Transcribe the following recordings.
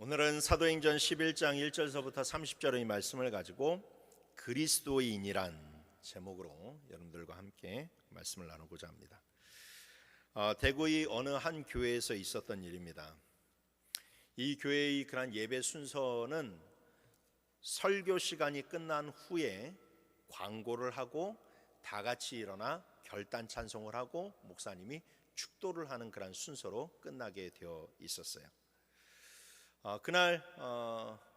오늘은 사도행전 11장 1절서부터 30절의 말씀을 가지고 그리스도인이란 제목으로 여러분들과 함께 말씀을 나누고자 합니다. 대구의 어느 한 교회에서 있었던 일입니다. 이 교회의 그런 예배 순서는 설교 시간이 끝난 후에 광고를 하고 다 같이 일어나 결단 찬송을 하고 목사님이 축도를 하는 그런 순서로 끝나게 되어 있었어요. 그날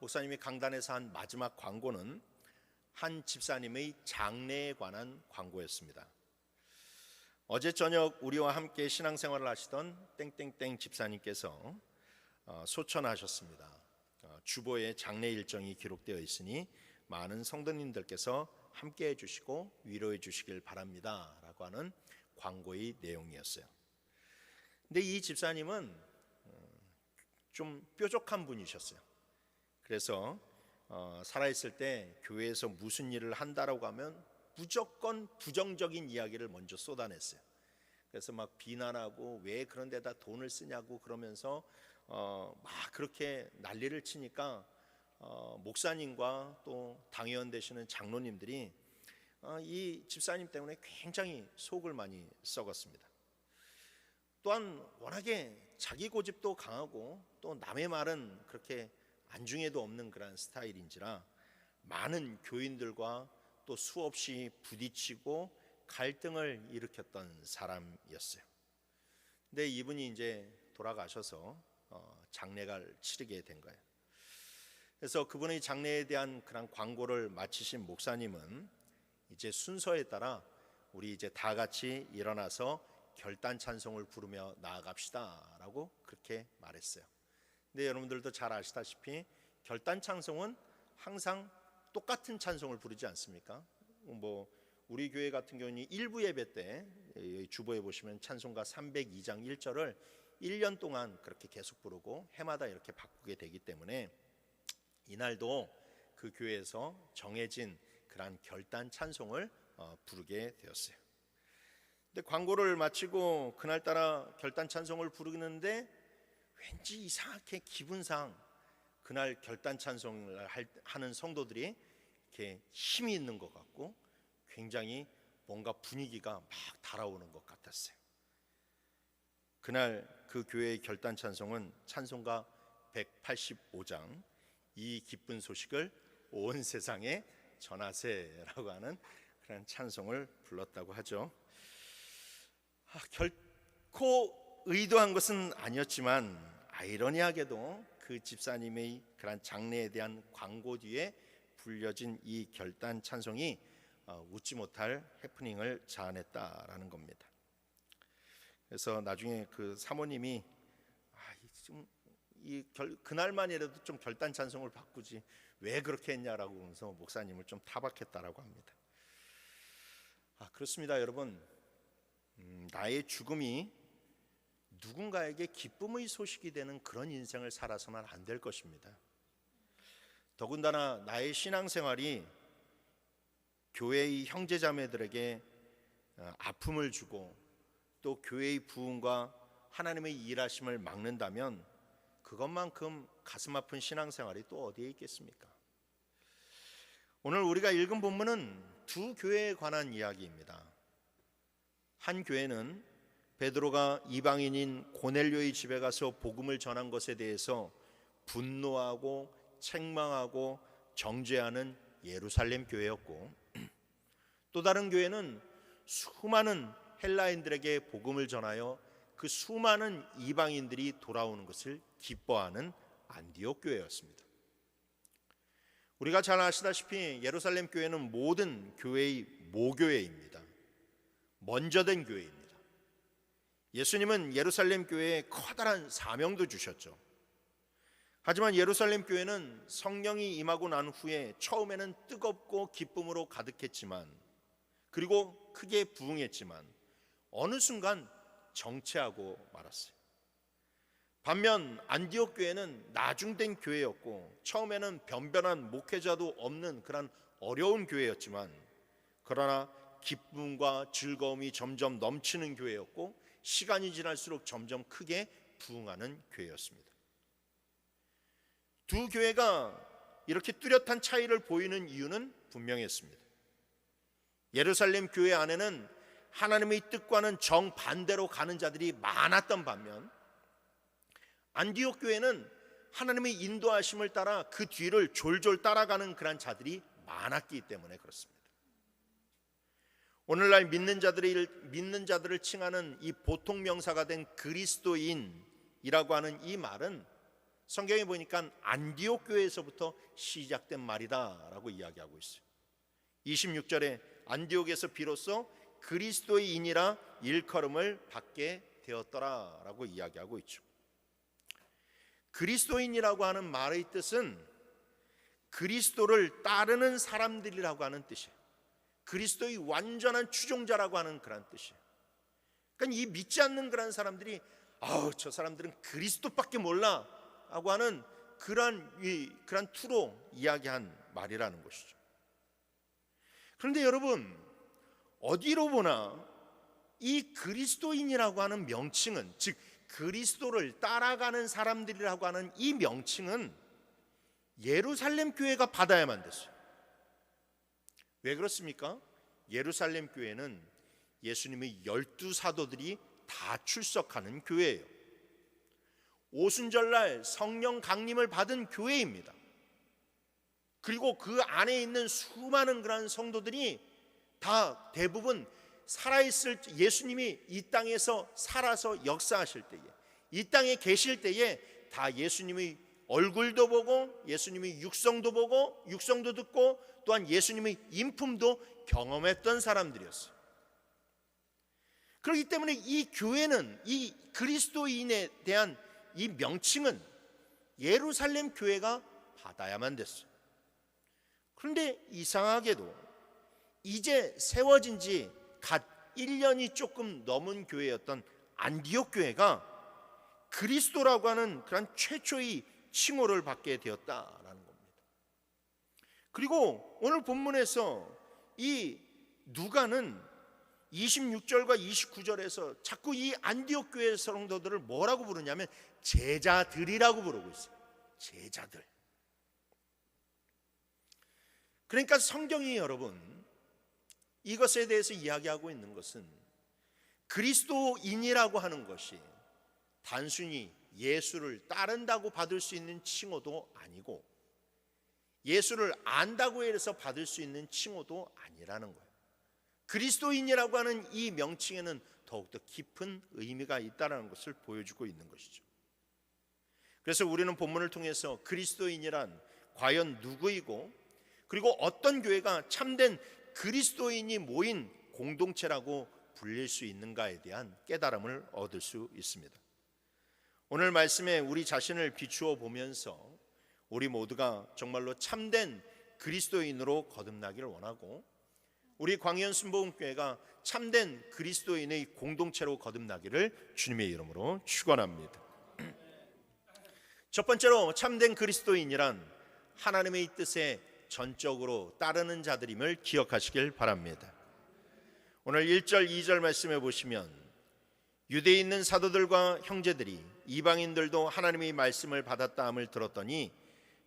목사님이 강단에서 한 마지막 광고는 한 집사님의 장래에 관한 광고였습니다. 어제 저녁 우리와 함께 신앙생활을 하시던 땡땡땡 집사님께서 소천하셨습니다. 주보에 장례 일정이 기록되어 있으니 많은 성도님들께서 함께 해주시고 위로해 주시길 바랍니다 라고 하는 광고의 내용이었어요. 근데 이 집사님은 좀 뾰족한 분이셨어요. 그래서 살아있을 때 교회에서 무슨 일을 한다라고 하면 무조건 부정적인 이야기를 먼저 쏟아냈어요. 그래서 막 비난하고 왜 그런 데다 돈을 쓰냐고 그러면서 막 그렇게 난리를 치니까 목사님과 또 당회원 되시는 장로님들이 이 집사님 때문에 굉장히 속을 많이 썩었습니다. 또한 워낙에 자기 고집도 강하고 또 남의 말은 그렇게 안중에도 없는 그런 스타일인지라 많은 교인들과 또 수없이 부딪히고 갈등을 일으켰던 사람이었어요. 근데 이분이 이제 돌아가셔서 장례를 치르게 된 거예요. 그래서 그분의 장례에 대한 그런 광고를 마치신 목사님은 이제 순서에 따라 우리 이제 다 같이 일어나서 결단 찬송을 부르며 나아갑시다 라고 그렇게 말했어요. 근데 여러분들도 잘 아시다시피 결단 찬송은 항상 똑같은 찬송을 부르지 않습니까? 우리 교회 같은 경우는 일부 예배 때 주보에 보시면 찬송가 302장 1절을 1년 동안 그렇게 계속 부르고 해마다 이렇게 바꾸게 되기 때문에 이날도 그 교회에서 정해진 그런 결단 찬송을 부르게 되었어요. 근데 광고를 마치고 그날따라 결단 찬송을 부르는데 왠지 이상하게 기분상 그날 결단 찬송을 하는 성도들이 이렇게 힘이 있는 것 같고 굉장히 뭔가 분위기가 막 달아오는 것 같았어요. 그날 그 교회의 결단 찬송은 찬송가 185장 이 기쁜 소식을 온 세상에 전하세라고 하는 그런 찬송을 불렀다고 하죠. 결코 의도한 것은 아니었지만 아이러니하게도 그 집사님의 그런 장례에 대한 광고 뒤에 불려진 이 결단 찬송이 웃지 못할 해프닝을 자아냈다라는 겁니다. 그래서 나중에 그 사모님이 그날만이라도 좀 결단 찬송을 바꾸지 왜 그렇게 했냐라고 하면서 목사님을 좀 타박했다라고 합니다. 그렇습니다, 여러분. 나의 죽음이 누군가에게 기쁨의 소식이 되는 그런 인생을 살아서는 안 될 것입니다. 더군다나 나의 신앙생활이 교회의 형제자매들에게 아픔을 주고 또 교회의 부흥과 하나님의 일하심을 막는다면 그것만큼 가슴 아픈 신앙생활이 또 어디에 있겠습니까? 오늘 우리가 읽은 본문은 두 교회에 관한 이야기입니다. 한 교회는 베드로가 이방인인 고넬료의 집에 가서 복음을 전한 것에 대해서 분노하고 책망하고 정죄하는 예루살렘 교회였고, 또 다른 교회는 수많은 헬라인들에게 복음을 전하여 그 수많은 이방인들이 돌아오는 것을 기뻐하는 안디옥 교회였습니다. 우리가 잘 아시다시피 예루살렘 교회는 모든 교회의 모교회입니다. 먼저 된 교회입니다. 예수님은 예루살렘 교회에 커다란 사명도 주셨죠. 하지만 예루살렘 교회는 성령이 임하고 난 후에 처음에는 뜨겁고 기쁨으로 가득했지만, 그리고 크게 부흥했지만 어느 순간 정체하고 말았어요. 반면 안디옥 교회는 나중된 교회였고 처음에는 변변한 목회자도 없는 그런 어려운 교회였지만, 그러나 기쁨과 즐거움이 점점 넘치는 교회였고 시간이 지날수록 점점 크게 부흥하는 교회였습니다. 두 교회가 이렇게 뚜렷한 차이를 보이는 이유는 분명했습니다. 예루살렘 교회 안에는 하나님의 뜻과는 정반대로 가는 자들이 많았던 반면, 안디옥 교회는 하나님의 인도하심을 따라 그 뒤를 졸졸 따라가는 그런 자들이 많았기 때문에 그렇습니다. 오늘날 믿는 자들을 칭하는 이 보통 명사가 된 그리스도인이라고 하는 이 말은 성경에 보니까 안디옥 교회에서부터 시작된 말이다라고 이야기하고 있어요. 26절에 안디옥에서 비로소 그리스도인이라 일컬음을 받게 되었더라라고 이야기하고 있죠. 그리스도인이라고 하는 말의 뜻은 그리스도를 따르는 사람들이라고 하는 뜻이에요. 그리스도의 완전한 추종자라고 하는 그런 뜻이에요. 그러니까 이 믿지 않는 그런 사람들이 저 사람들은 그리스도밖에 몰라 라고 하는 그러한 투로 이야기한 말이라는 것이죠. 그런데 여러분, 어디로 보나 이 그리스도인이라고 하는 명칭은, 즉 그리스도를 따라가는 사람들이라고 하는 이 명칭은 예루살렘 교회가 받아야만 됐어요. 왜 그렇습니까? 예루살렘 교회는 예수님의 12사도들이 다 출석하는 교회예요. 오순절날 성령 강림을 받은 교회입니다. 그리고 그 안에 있는 수많은 그런 성도들이 다 대부분 살아있을, 예수님이 이 땅에서 살아서 역사하실 때에, 이 땅에 계실 때에 다 예수님의 얼굴도 보고 예수님의 육성도 보고 육성도 듣고 또한 예수님의 인품도 경험했던 사람들이었어요. 그렇기 때문에 이 교회는, 이 그리스도인에 대한 이 명칭은 예루살렘 교회가 받아야만 됐어요. 그런데 이상하게도 이제 세워진 지 갓 1년이 조금 넘은 교회였던 안디옥 교회가 그리스도라고 하는 그런 최초의 칭호를 받게 되었다라는 겁니다. 그리고 오늘 본문에서 이 누가는 26절과 29절에서 자꾸 이 안디옥 교회 성도들을 뭐라고 부르냐면 제자들이라고 부르고 있어요. 제자들. 그러니까 성경이 여러분 이것에 대해서 이야기하고 있는 것은 그리스도인이라고 하는 것이 단순히 예수를 따른다고 받을 수 있는 칭호도 아니고 예수를 안다고 해서 받을 수 있는 칭호도 아니라는 거예요. 그리스도인이라고 하는 이 명칭에는 더욱더 깊은 의미가 있다는 것을 보여주고 있는 것이죠. 그래서 우리는 본문을 통해서 그리스도인이란 과연 누구이고, 그리고 어떤 교회가 참된 그리스도인이 모인 공동체라고 불릴 수 있는가에 대한 깨달음을 얻을 수 있습니다. 오늘 말씀에 우리 자신을 비추어 보면서 우리 모두가 정말로 참된 그리스도인으로 거듭나기를 원하고, 우리 광연순복음교회가 참된 그리스도인의 공동체로 거듭나기를 주님의 이름으로 축원합니다. 첫 번째로 참된 그리스도인이란 하나님의 뜻에 전적으로 따르는 자들임을 기억하시길 바랍니다. 오늘 1절 2절 말씀해 보시면 유대에 있는 사도들과 형제들이 이방인들도 하나님의 말씀을 받았다 함을 들었더니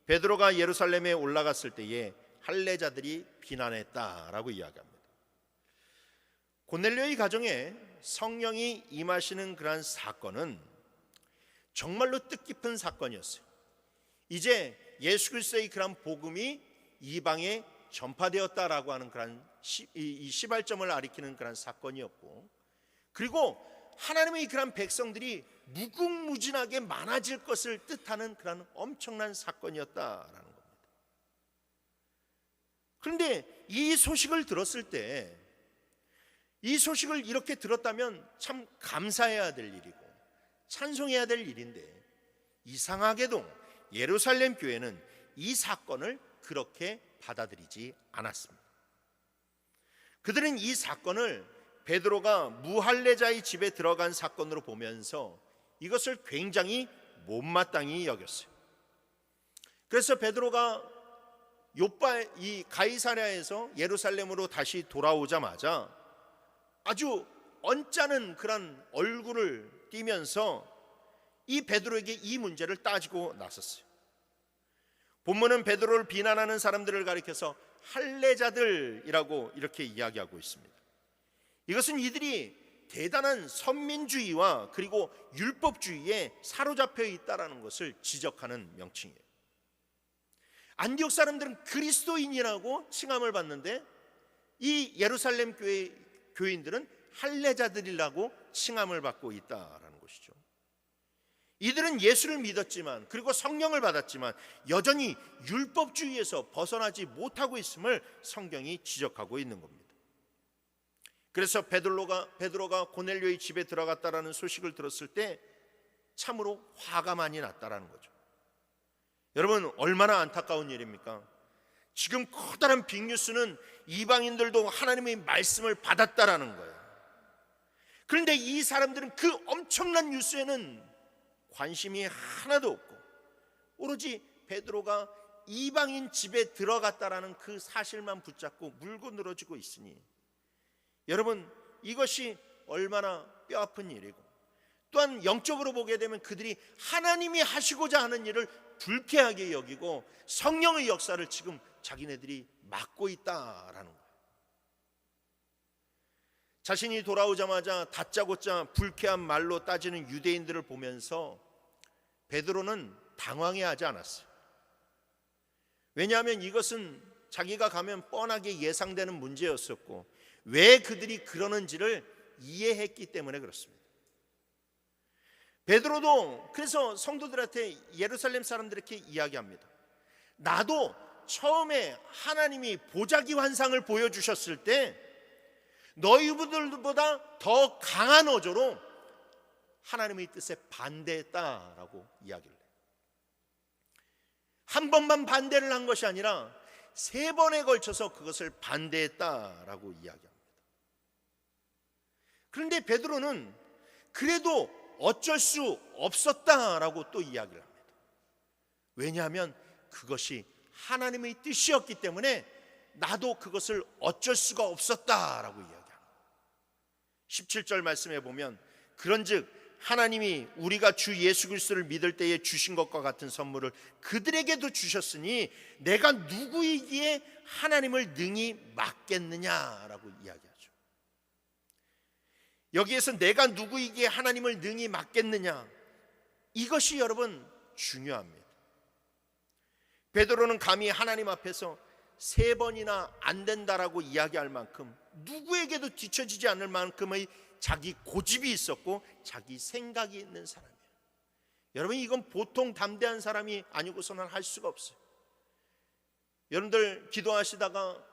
베드로가 예루살렘에 올라갔을 때에 할례자들이 비난했다라고 이야기합니다. 고넬료의 가정에 성령이 임하시는 그러한 사건은 정말로 뜻깊은 사건이었어요. 이제 예수 그리스도의 그런 복음이 이방에 전파되었다라고 하는 그런 이 시발점을 가리키는 그런 사건이었고, 그리고 하나님의 그런 백성들이 무궁무진하게 많아질 것을 뜻하는 그런 엄청난 사건이었다라는 겁니다. 그런데 이 소식을 들었을 때, 이 소식을 이렇게 들었다면 참 감사해야 될 일이고 찬송해야 될 일인데, 이상하게도 예루살렘 교회는 이 사건을 그렇게 받아들이지 않았습니다. 그들은 이 사건을 베드로가 무할례자의 집에 들어간 사건으로 보면서 이것을 굉장히 못마땅히 여겼어요. 그래서 베드로가 이 가이사랴에서 예루살렘으로 다시 돌아오자마자 아주 언짢은 그런 얼굴을 띠면서 이 베드로에게 이 문제를 따지고 나섰어요. 본문은 베드로를 비난하는 사람들을 가리켜서 할례자들이라고 이렇게 이야기하고 있습니다. 이것은 이들이 대단한 선민주의와 그리고 율법주의에 사로잡혀 있다라는 것을 지적하는 명칭이에요. 안디옥 사람들은 그리스도인이라고 칭함을 받는데 이 예루살렘 교인들은 할례자들이라고 칭함을 받고 있다라는 것이죠. 이들은 예수를 믿었지만 그리고 성령을 받았지만 여전히 율법주의에서 벗어나지 못하고 있음을 성경이 지적하고 있는 겁니다. 그래서 베드로가 고넬료의 집에 들어갔다라는 소식을 들었을 때 참으로 화가 많이 났다라는 거죠. 여러분, 얼마나 안타까운 일입니까? 지금 커다란 빅뉴스는 이방인들도 하나님의 말씀을 받았다라는 거예요. 그런데 이 사람들은 그 엄청난 뉴스에는 관심이 하나도 없고 오로지 베드로가 이방인 집에 들어갔다라는 그 사실만 붙잡고 물고 늘어지고 있으니 여러분, 이것이 얼마나 뼈아픈 일이고 또한 영적으로 보게 되면 그들이 하나님이 하시고자 하는 일을 불쾌하게 여기고 성령의 역사를 지금 자기네들이 막고 있다라는 거예요. 자신이 돌아오자마자 다짜고짜 불쾌한 말로 따지는 유대인들을 보면서 베드로는 당황해하지 않았어요. 왜냐하면 이것은 자기가 가면 뻔하게 예상되는 문제였었고 왜 그들이 그러는지를 이해했기 때문에 그렇습니다. 베드로도 그래서 성도들한테 예루살렘 사람들에게 이야기합니다. 나도 처음에 하나님이 보자기 환상을 보여주셨을 때 너희들보다 더 강한 어조로 하나님의 뜻에 반대했다라고 이야기를 해요. 한 번만 반대를 한 것이 아니라 3번에 걸쳐서 그것을 반대했다라고 이야기합니다. 그런데 베드로는 그래도 어쩔 수 없었다라고 또 이야기를 합니다. 왜냐하면 그것이 하나님의 뜻이었기 때문에 나도 그것을 어쩔 수가 없었다라고 이야기합니다. 17절 말씀에 보면 그런즉 하나님이 우리가 주 예수 그리스도를 믿을 때에 주신 것과 같은 선물을 그들에게도 주셨으니 내가 누구이기에 하나님을 능히 막겠느냐라고 이야기하죠. 여기에서 내가 누구이기에 하나님을 능히 막겠느냐, 이것이 여러분 중요합니다. 베드로는 감히 하나님 앞에서 3번이나 안 된다라고 이야기할 만큼 누구에게도 뒤처지지 않을 만큼의 자기 고집이 있었고 자기 생각이 있는 사람이에요. 여러분, 이건 보통 담대한 사람이 아니고서는 할 수가 없어요. 여러분들 기도하시다가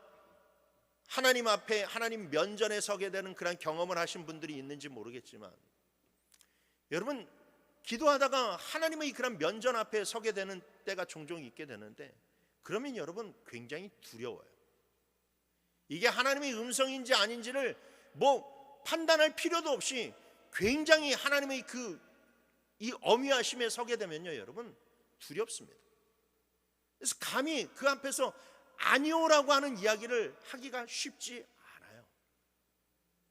하나님 앞에 하나님 면전에 서게 되는 그런 경험을 하신 분들이 있는지 모르겠지만 여러분, 기도하다가 하나님의 그런 면전 앞에 서게 되는 때가 종종 있게 되는데 그러면 여러분 굉장히 두려워요. 이게 하나님의 음성인지 아닌지를 판단할 필요도 없이 굉장히 하나님의 이 어미하심에 서게 되면요 여러분 두렵습니다. 그래서 감히 그 앞에서 아니오라고 하는 이야기를 하기가 쉽지 않아요.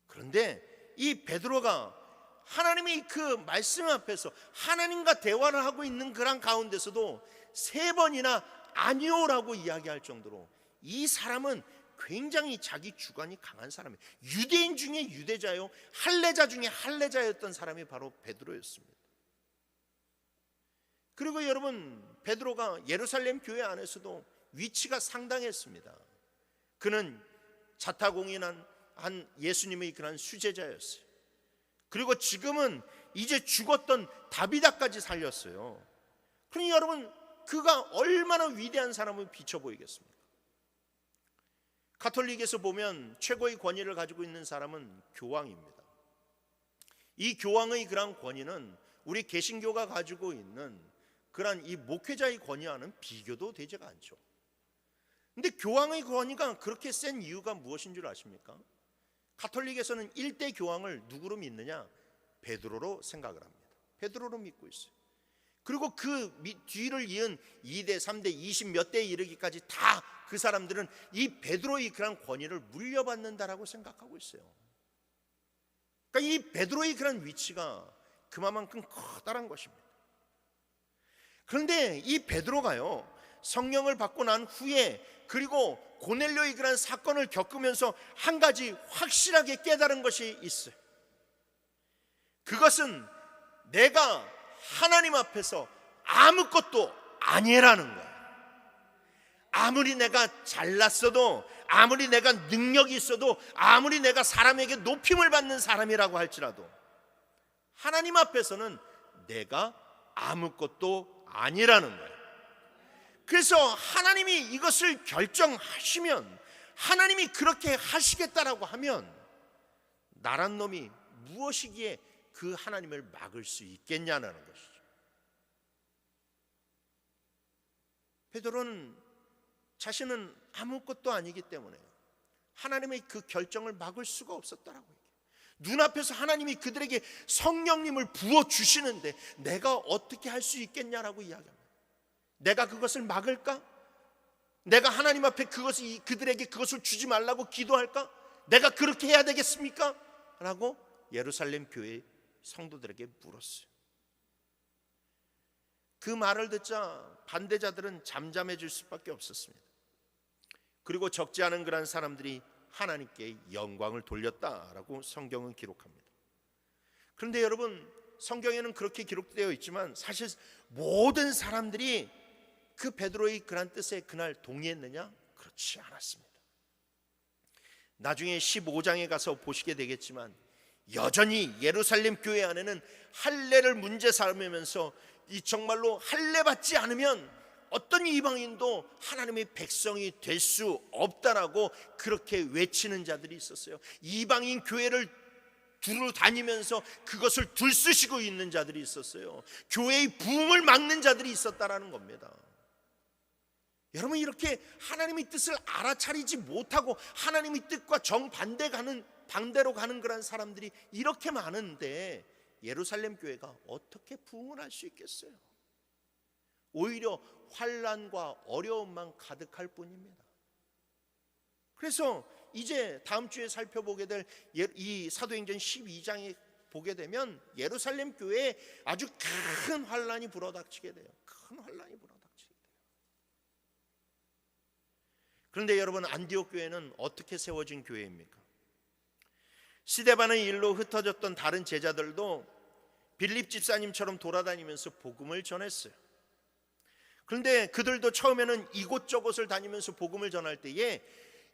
그런데 이 베드로가 하나님의 그 말씀 앞에서 하나님과 대화를 하고 있는 그런 가운데서도 3번이나 아니오라고 이야기할 정도로 이 사람은 굉장히 자기 주관이 강한 사람이에요. 유대인 중에 유대자요, 할례자 중에 할례자였던 사람이 바로 베드로였습니다. 그리고 여러분, 베드로가 예루살렘 교회 안에서도 위치가 상당했습니다. 그는 자타공인한 예수님의 그런 수제자였어요. 그리고 지금은 이제 죽었던 다비다까지 살렸어요. 그러니 여러분, 그가 얼마나 위대한 사람을 비춰 보이겠습니까? 가톨릭에서 보면 최고의 권위를 가지고 있는 사람은 교황입니다. 이 교황의 그런 권위는 우리 개신교가 가지고 있는 그런 이 목회자의 권위와는 비교도 되지가 않죠. 근데 교황의 권위가 그렇게 센 이유가 무엇인 줄 아십니까? 가톨릭에서는 1대 교황을 누구로 믿느냐? 베드로로 생각을 합니다. 베드로로 믿고 있어요. 그리고 그 뒤를 이은 2대, 3대, 20몇 대에 이르기까지 다 그 사람들은 이 베드로의 그런 권위를 물려받는다라고 생각하고 있어요. 그러니까 이 베드로의 그런 위치가 그만큼 커다란 것입니다. 그런데 이 베드로가요, 성령을 받고 난 후에, 그리고 고넬료의 그런 사건을 겪으면서 한 가지 확실하게 깨달은 것이 있어요. 그것은 내가 하나님 앞에서 아무것도 아니라는 거예요. 아무리 내가 잘났어도, 아무리 내가 능력이 있어도, 아무리 내가 사람에게 높임을 받는 사람이라고 할지라도 하나님 앞에서는 내가 아무것도 아니라는 거예요. 그래서 하나님이 이것을 결정하시면, 하나님이 그렇게 하시겠다라고 하면 나란 놈이 무엇이기에 그 하나님을 막을 수 있겠냐는 것이죠. 베드로는 자신은 아무것도 아니기 때문에 하나님의 그 결정을 막을 수가 없었다라고 얘기해요. 눈앞에서 하나님이 그들에게 성령님을 부어주시는데 내가 어떻게 할 수 있겠냐라고 이야기합니다. 내가 그것을 막을까? 내가 하나님 앞에 그들에게 그것을 주지 말라고 기도할까? 내가 그렇게 해야 되겠습니까? 라고 예루살렘 교회 성도들에게 물었어요. 그 말을 듣자 반대자들은 잠잠해질 수밖에 없었습니다. 그리고 적지 않은 그런 사람들이 하나님께 영광을 돌렸다라고 성경은 기록합니다. 그런데 여러분, 성경에는 그렇게 기록되어 있지만 사실 모든 사람들이 그 베드로의 그런 뜻에 그날 동의했느냐? 그렇지 않았습니다. 나중에 15장에 가서 보시게 되겠지만 여전히 예루살렘 교회 안에는 할례를 문제 삼으면서 이 정말로 할례 받지 않으면 어떤 이방인도 하나님의 백성이 될 수 없다라고 그렇게 외치는 자들이 있었어요. 이방인 교회를 두루 다니면서 그것을 들쑤시고 있는 자들이 있었어요. 교회의 부흥을 막는 자들이 있었다라는 겁니다. 여러분, 이렇게 하나님의 뜻을 알아차리지 못하고 하나님의 뜻과 반대로 가는 그런 사람들이 이렇게 많은데 예루살렘 교회가 어떻게 부흥을 할 수 있겠어요? 오히려 환난과 어려움만 가득할 뿐입니다. 그래서 이제 다음 주에 살펴보게 될 이 사도행전 12장에 보게 되면 예루살렘 교회에 아주 큰 환난이 불어닥치게 돼요. 큰 환난이 불어닥치게 돼요. 그런데 여러분, 안디옥 교회는 어떻게 세워진 교회입니까? 스데반의 일로 흩어졌던 다른 제자들도 빌립 집사님처럼 돌아다니면서 복음을 전했어요. 그런데 그들도 처음에는 이곳저곳을 다니면서 복음을 전할 때에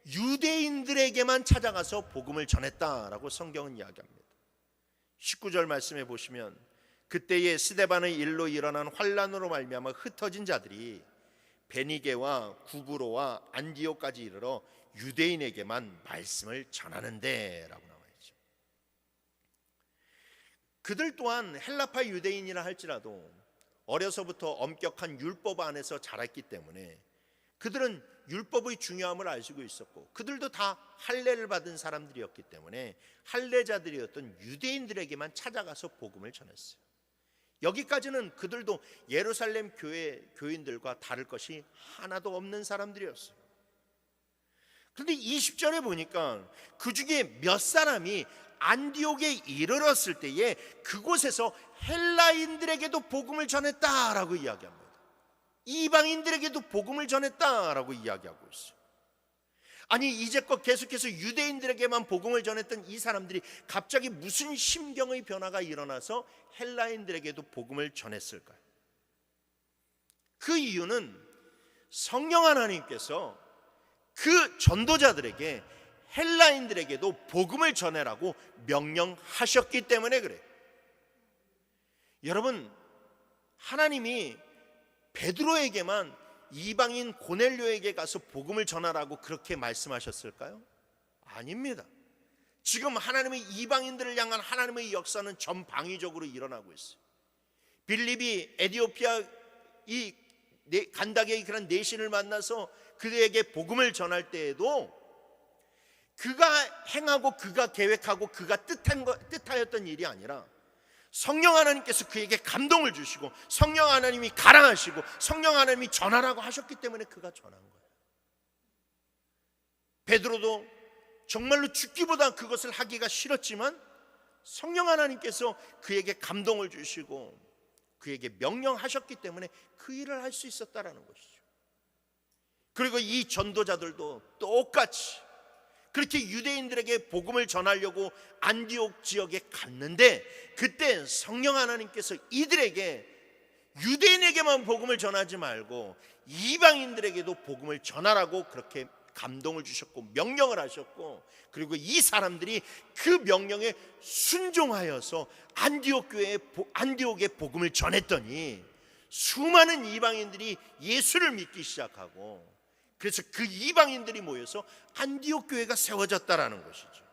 유대인들에게만 찾아가서 복음을 전했다라고 성경은 이야기합니다. 19절 말씀해 보시면 그때에 스데반의 일로 일어난 환난으로 말미암아 흩어진 자들이 베니게와 구브로와 안디옥까지 이르러 유대인에게만 말씀을 전하는데 라고 나와 있죠. 그들 또한 헬라파 유대인이라 할지라도 어려서부터 엄격한 율법 안에서 자랐기 때문에 그들은 율법의 중요함을 알고 있었고, 그들도 다 할례를 받은 사람들이었기 때문에 할례자들이었던 유대인들에게만 찾아가서 복음을 전했어요. 여기까지는 그들도 예루살렘 교인들과 다를 것이 하나도 없는 사람들이었어요. 그런데 20절에 보니까 그 중에 몇 사람이 안디옥에 이르렀을 때에 그곳에서 헬라인들에게도 복음을 전했다라고 이야기합니다. 이방인들에게도 복음을 전했다라고 이야기하고 있어요. 아니, 이제껏 계속해서 유대인들에게만 복음을 전했던 이 사람들이 갑자기 무슨 심경의 변화가 일어나서 헬라인들에게도 복음을 전했을까요? 그 이유는 성령 하나님께서 그 전도자들에게 헬라인들에게도 복음을 전해라고 명령하셨기 때문에 그래요. 여러분, 하나님이 베드로에게만 이방인 고넬료에게 가서 복음을 전하라고 그렇게 말씀하셨을까요? 아닙니다. 지금 하나님의 이방인들을 향한 하나님의 역사는 전방위적으로 일어나고 있어요. 빌립이 에디오피아 이 간다게의 그런 내신을 만나서 그에게 복음을 전할 때에도 그가 행하고 그가 계획하고 그가 뜻하였던 일이 아니라 성령 하나님께서 그에게 감동을 주시고 성령 하나님이 가라하시고 성령 하나님이 전하라고 하셨기 때문에 그가 전한 거예요. 베드로도 정말로 죽기보다 그것을 하기가 싫었지만 성령 하나님께서 그에게 감동을 주시고 그에게 명령하셨기 때문에 그 일을 할 수 있었다라는 것이죠. 그리고 이 전도자들도 똑같이 그렇게 유대인들에게 복음을 전하려고 안디옥 지역에 갔는데, 그때 성령 하나님께서 이들에게 유대인에게만 복음을 전하지 말고 이방인들에게도 복음을 전하라고 그렇게 감동을 주셨고 명령을 하셨고, 그리고 이 사람들이 그 명령에 순종하여서 안디옥에 복음을 전했더니 수많은 이방인들이 예수를 믿기 시작하고, 그래서 그 이방인들이 모여서 안디옥 교회가 세워졌다라는 것이죠.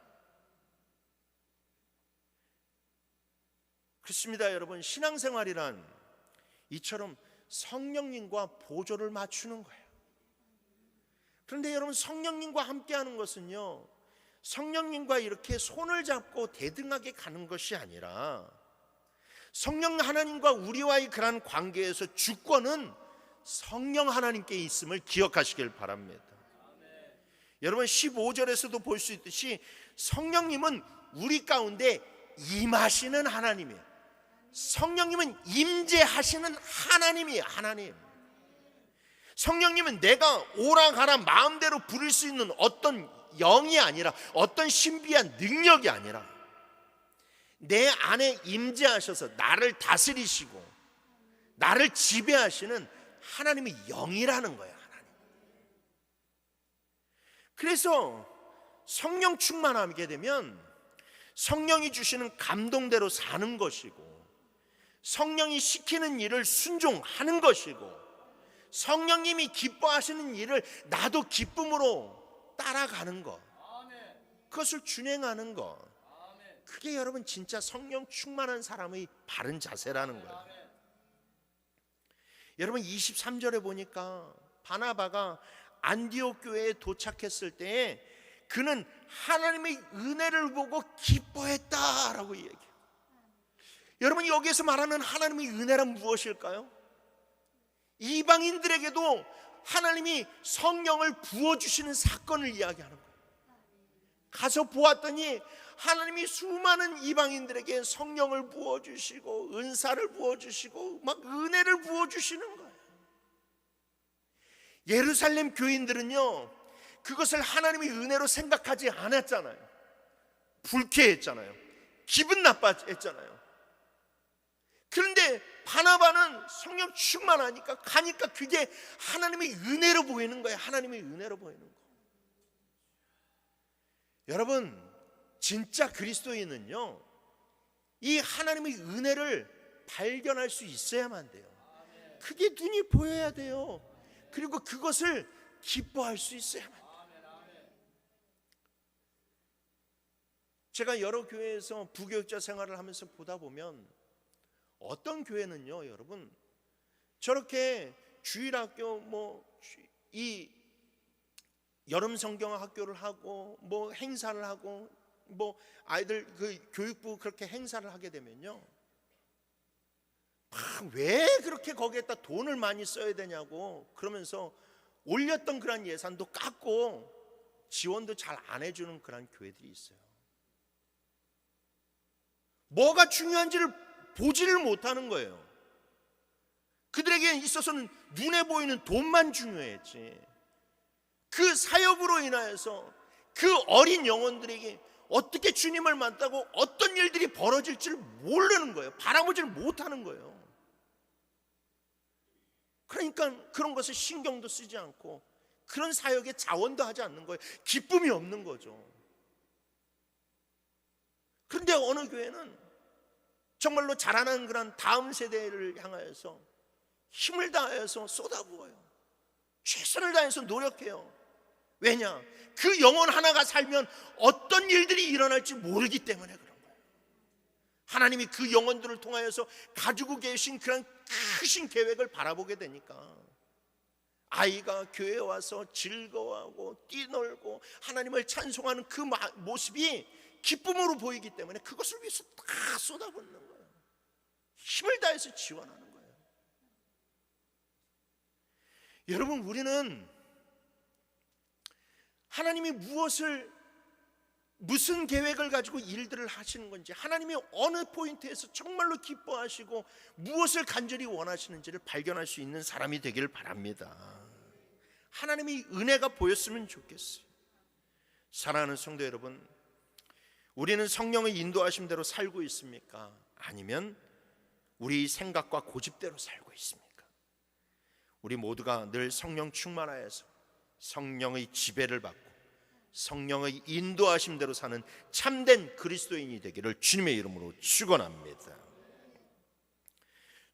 그렇습니다, 여러분. 신앙생활이란 이처럼 성령님과 보조를 맞추는 거예요. 그런데 여러분, 성령님과 함께하는 것은요, 성령님과 이렇게 손을 잡고 대등하게 가는 것이 아니라 성령 하나님과 우리와의 그러한 관계에서 주권은 성령 하나님께 있음을 기억하시길 바랍니다. 여러분, 15절에서도 볼 수 있듯이 성령님은 우리 가운데 임하시는 하나님이에요. 성령님은 임재하시는 하나님이에요. 하나님. 성령님은 내가 오라 가라 마음대로 부를 수 있는 어떤 영이 아니라, 어떤 신비한 능력이 아니라 내 안에 임재하셔서 나를 다스리시고 나를 지배하시는 하나님의 영이라는 거예요. 하나님. 그래서 성령 충만하게 되면 성령이 주시는 감동대로 사는 것이고, 성령이 시키는 일을 순종하는 것이고, 성령님이 기뻐하시는 일을 나도 기쁨으로 따라가는 것, 그것을 준행하는 것, 그게 여러분 진짜 성령 충만한 사람의 바른 자세라는 거예요. 여러분, 23절에 보니까 바나바가 안디옥 교회에 도착했을 때에 그는 하나님의 은혜를 보고 기뻐했다라고 얘기해요. 여러분, 여기에서 말하는 하나님의 은혜란 무엇일까요? 이방인들에게도 하나님이 성령을 부어주시는 사건을 이야기하는 거예요. 가서 보았더니 하나님이 수많은 이방인들에게 성령을 부어주시고 은사를 부어주시고 막 은혜를 부어주시는 거예요. 예루살렘 교인들은요, 그것을 하나님의 은혜로 생각하지 않았잖아요. 불쾌했잖아요. 기분 나빠했잖아요. 그런데 바나바는 성령 충만하니까 가니까 그게 하나님의 은혜로 보이는 거예요. 하나님의 은혜로 보이는 거. 여러분, 진짜 그리스도인은요, 이 하나님의 은혜를 발견할 수 있어야만 돼요. 그게 눈이 보여야 돼요. 그리고 그것을 기뻐할 수 있어야만 돼요. 제가 여러 교회에서 부교육자 생활을 하면서 보다 보면 어떤 교회는요, 여러분, 저렇게 주일학교 이 여름 성경 학교를 하고 행사를 하고 아이들 그 교육부 그렇게 행사를 하게 되면요, 왜 그렇게 거기에다 돈을 많이 써야 되냐고 그러면서 올렸던 그런 예산도 깎고 지원도 잘 안 해주는 그런 교회들이 있어요. 뭐가 중요한지를 보지를 못하는 거예요. 그들에게 있어서는 눈에 보이는 돈만 중요했지, 그 사역으로 인하여서 그 어린 영혼들에게 어떻게 주님을 만나고 어떤 일들이 벌어질지를 모르는 거예요. 바라보지를 못하는 거예요. 그러니까 그런 것을 신경도 쓰지 않고 그런 사역에 자원도 하지 않는 거예요. 기쁨이 없는 거죠. 그런데 어느 교회는 정말로 자라나는 그런 다음 세대를 향하여서 힘을 다해서 쏟아부어요. 최선을 다해서 노력해요. 왜냐? 그 영혼 하나가 살면 어떤 일들이 일어날지 모르기 때문에 그런 거예요. 하나님이 그 영혼들을 통하여서 가지고 계신 그런 크신 계획을 바라보게 되니까 아이가 교회에 와서 즐거워하고 뛰놀고 하나님을 찬송하는 그 모습이 기쁨으로 보이기 때문에 그것을 위해서 다 쏟아붓는 거예요. 힘을 다해서 지원하는 거예요. 여러분, 우리는 하나님이 무슨 계획을 가지고 일들을 하시는 건지, 하나님이 어느 포인트에서 정말로 기뻐하시고 무엇을 간절히 원하시는지를 발견할 수 있는 사람이 되길 바랍니다. 하나님의 은혜가 보였으면 좋겠어요. 사랑하는 성도 여러분, 우리는 성령의 인도하심대로 살고 있습니까? 아니면 우리 생각과 고집대로 살고 있습니까? 우리 모두가 늘 성령 충만하여서 성령의 지배를 받고 성령의 인도하심대로 사는 참된 그리스도인이 되기를 주님의 이름으로 축원합니다.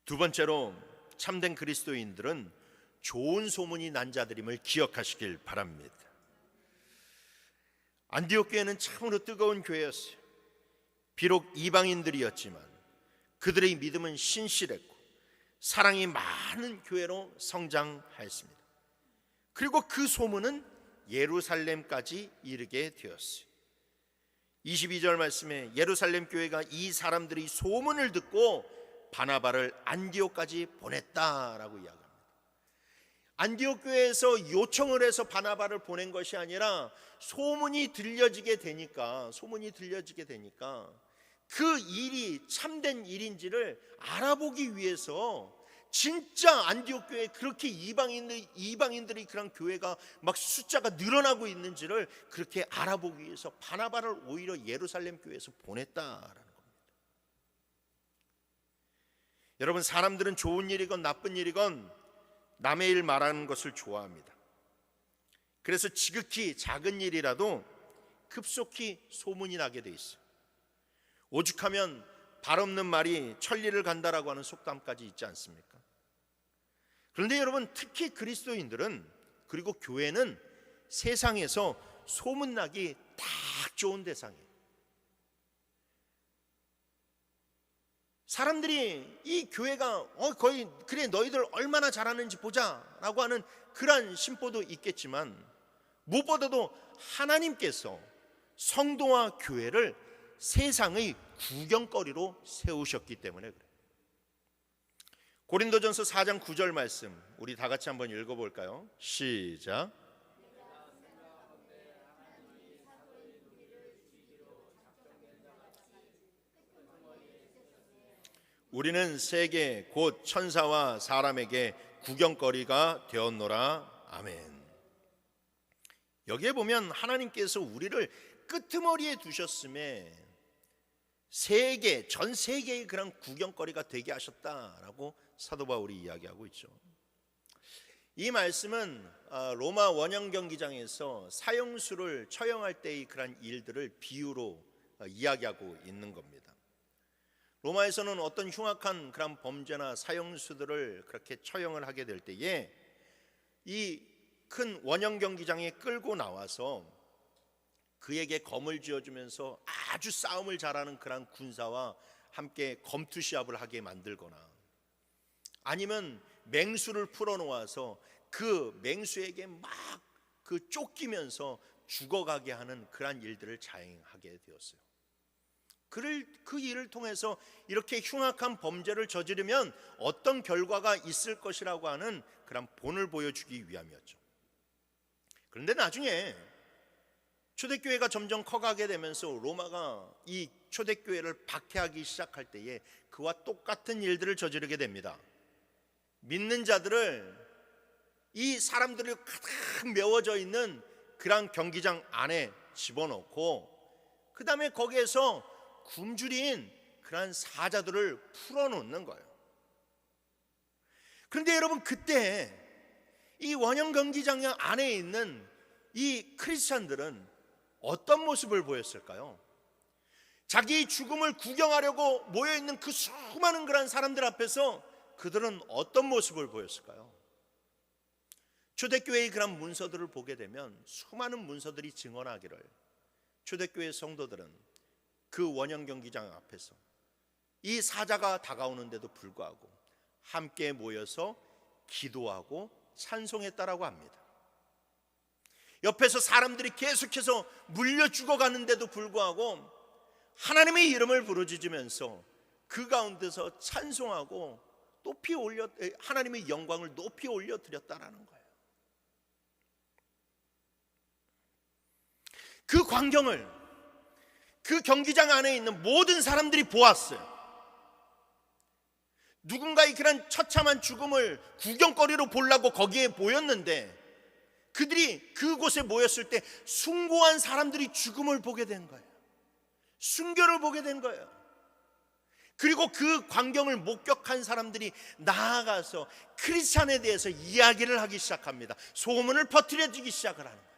두 번째로, 참된 그리스도인들은 좋은 소문이 난 자들임을 기억하시길 바랍니다. 안디옥 교회는 참으로 뜨거운 교회였어요. 비록 이방인들이었지만 그들의 믿음은 신실했고 사랑이 많은 교회로 성장하였습니다. 그리고 그 소문은 예루살렘까지 이르게 되었어요. 22절 말씀에 예루살렘 교회가 이 사람들이 소문을 듣고 바나바를 안디옥까지 보냈다라고 이야기합니다. 안디옥 교회에서 요청을 해서 바나바를 보낸 것이 아니라 소문이 들려지게 되니까 그 일이 참된 일인지를 알아보기 위해서 진짜 안디옥 교회에 그렇게 이방인들이 그런 교회가 막 숫자가 늘어나고 있는지를 그렇게 알아보기 위해서 바나바를 오히려 예루살렘 교회에서 보냈다라는 겁니다. 여러분, 사람들은 좋은 일이건 나쁜 일이건 남의 일 말하는 것을 좋아합니다. 그래서 지극히 작은 일이라도 급속히 소문이 나게 돼 있어요. 오죽하면 발 없는 말이 천리를 간다라고 하는 속담까지 있지 않습니까? 그런데 여러분, 특히 그리스도인들은, 그리고 교회는 세상에서 소문나기 딱 좋은 대상이에요. 사람들이 이 교회가 거의 그래 너희들 얼마나 잘하는지 보자라고 하는 그런 심보도 있겠지만, 무엇보다도 하나님께서 성도와 교회를 세상의 구경거리로 세우셨기 때문에 그래요. 고린도전서 4장 9절 말씀 우리 다 같이 한번 읽어볼까요? 시작. 우리는 세계 곧 천사와 사람에게 구경거리가 되었노라. 아멘. 여기에 보면 하나님께서 우리를 끄트머리에 두셨음에 전 세계의 그런 구경거리가 되게 하셨다라고 사도 바울이 이야기하고 있죠. 이 말씀은 로마 원형 경기장에서 사형수를 처형할 때의 그런 일들을 비유로 이야기하고 있는 겁니다. 로마에서는 어떤 흉악한 그런 범죄나 사형수들을 그렇게 처형을 하게 될 때에 이 큰 원형 경기장에 끌고 나와서 그에게 검을 쥐어주면서 아주 싸움을 잘하는 그런 군사와 함께 검투 시합을 하게 만들거나, 아니면 맹수를 풀어놓아서 그 맹수에게 막 그 쫓기면서 죽어가게 하는 그런 일들을 자행하게 되었어요. 그 일을 통해서 이렇게 흉악한 범죄를 저지르면 어떤 결과가 있을 것이라고 하는 그런 본을 보여주기 위함이었죠. 그런데 나중에 초대교회가 점점 커가게 되면서 로마가 이 초대교회를 박해하기 시작할 때에 그와 똑같은 일들을 저지르게 됩니다. 믿는 자들을, 이 사람들이 가득 메워져 있는 그런 경기장 안에 집어넣고 그 다음에 거기에서 굶주린 그런 사자들을 풀어놓는 거예요. 그런데 여러분, 그때 이 원형 경기장 안에 있는 이 크리스찬들은 어떤 모습을 보였을까요? 자기 죽음을 구경하려고 모여있는 그 수많은 그런 사람들 앞에서 그들은 어떤 모습을 보였을까요? 초대교회의 그런 문서들을 보게 되면 수많은 문서들이 증언하기를 초대교회 성도들은 그 원형 경기장 앞에서 이 사자가 다가오는데도 불구하고 함께 모여서 기도하고 찬송했다라고 합니다. 옆에서 사람들이 계속해서 물려 죽어가는데도 불구하고 하나님의 이름을 부르짖으면서 그 가운데서 찬송하고 하나님의 영광을 높이 올려 드렸다라는 거예요. 그 광경을 그 경기장 안에 있는 모든 사람들이 보았어요. 누군가의 그런 처참한 죽음을 구경거리로 보려고 거기에 모였는데 그들이 그곳에 모였을 때 숭고한 사람들이 죽음을 보게 된 거예요. 순교를 보게 된 거예요. 그리고 그 광경을 목격한 사람들이 나아가서 크리스찬에 대해서 이야기를 하기 시작합니다. 소문을 퍼뜨려주기 시작을 하는 거예요.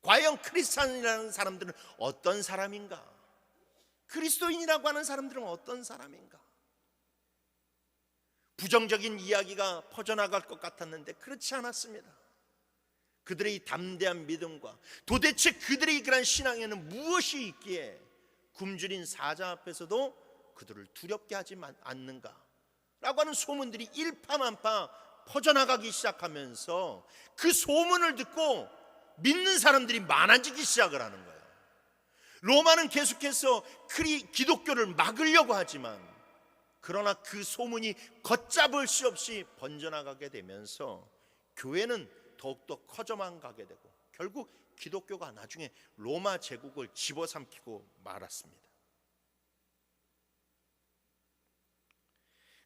과연 크리스찬이라는 사람들은 어떤 사람인가? 그리스도인이라고 하는 사람들은 어떤 사람인가? 부정적인 이야기가 퍼져나갈 것 같았는데 그렇지 않았습니다. 그들의 담대한 믿음과 도대체 그들의 그런 신앙에는 무엇이 있기에 굶주린 사자 앞에서도 그들을 두렵게 하지 않는가 라고 하는 소문들이 일파만파 퍼져나가기 시작하면서 그 소문을 듣고 믿는 사람들이 많아지기 시작을 하는 거예요. 로마는 계속해서 기독교를 막으려고 하지만 그러나 그 소문이 걷잡을 수 없이 번져나가게 되면서 교회는 더욱더 커져만 가게 되고 결국 기독교가 나중에 로마 제국을 집어삼키고 말았습니다.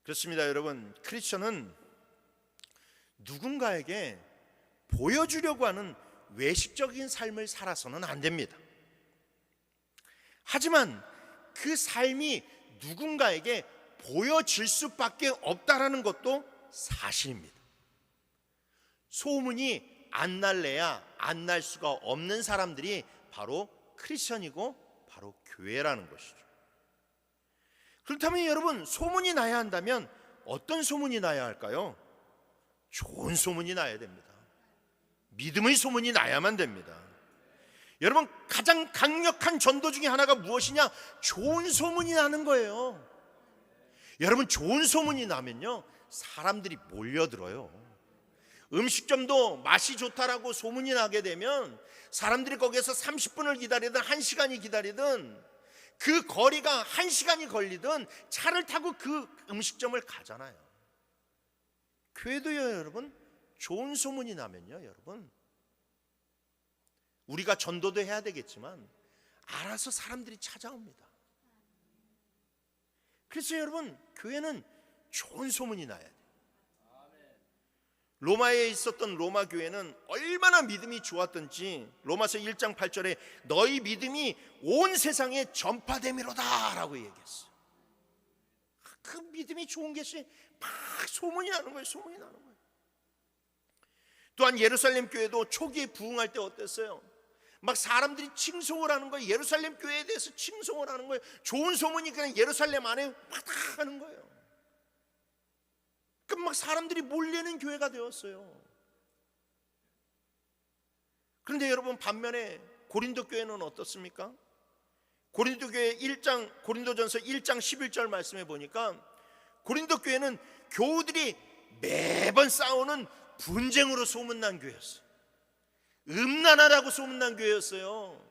그렇습니다. 여러분, 크리스천은 누군가에게 보여주려고 하는 외식적인 삶을 살아서는 안 됩니다. 하지만 그 삶이 누군가에게 보여질 수밖에 없다라는 것도 사실입니다. 소문이 안 날래야 안 날 수가 없는 사람들이 바로 크리스천이고 바로 교회라는 것이죠. 그렇다면 여러분, 소문이 나야 한다면 어떤 소문이 나야 할까요? 좋은 소문이 나야 됩니다. 믿음의 소문이 나야만 됩니다. 여러분, 가장 강력한 전도 중에 하나가 무엇이냐? 좋은 소문이 나는 거예요. 여러분, 좋은 소문이 나면요 사람들이 몰려들어요. 음식점도 맛이 좋다라고 소문이 나게 되면 사람들이 거기에서 30분을 기다리든 1시간이 기다리든 그 거리가 1시간이 걸리든 차를 타고 그 음식점을 가잖아요. 교회도요 여러분, 좋은 소문이 나면요 여러분, 우리가 전도도 해야 되겠지만 알아서 사람들이 찾아옵니다. 그래서 여러분, 교회는 좋은 소문이 나야 돼요. 로마에 있었던 로마 교회는 얼마나 믿음이 좋았던지 로마서 1장 8절에 너희 믿음이 온 세상에 전파됨이로다 라고 얘기했어요. 그 믿음이 좋은 것이 막 소문이 나는 거예요. 소문이 나는 거예요. 또한 예루살렘 교회도 초기에 부흥할 때 어땠어요? 막 사람들이 칭송을 하는 거예요. 예루살렘 교회에 대해서 칭송을 하는 거예요. 좋은 소문이 그냥 예루살렘 안에 파닥 하는 거예요. 그럼 막 사람들이 몰리는 교회가 되었어요. 그런데 여러분, 반면에 고린도 교회는 어떻습니까? 고린도 교회 고린도전서 1장 11절 말씀해 보니까 고린도 교회는 교우들이 매번 싸우는 분쟁으로 소문난 교회였어요. 음란하라고 소문난 교회였어요.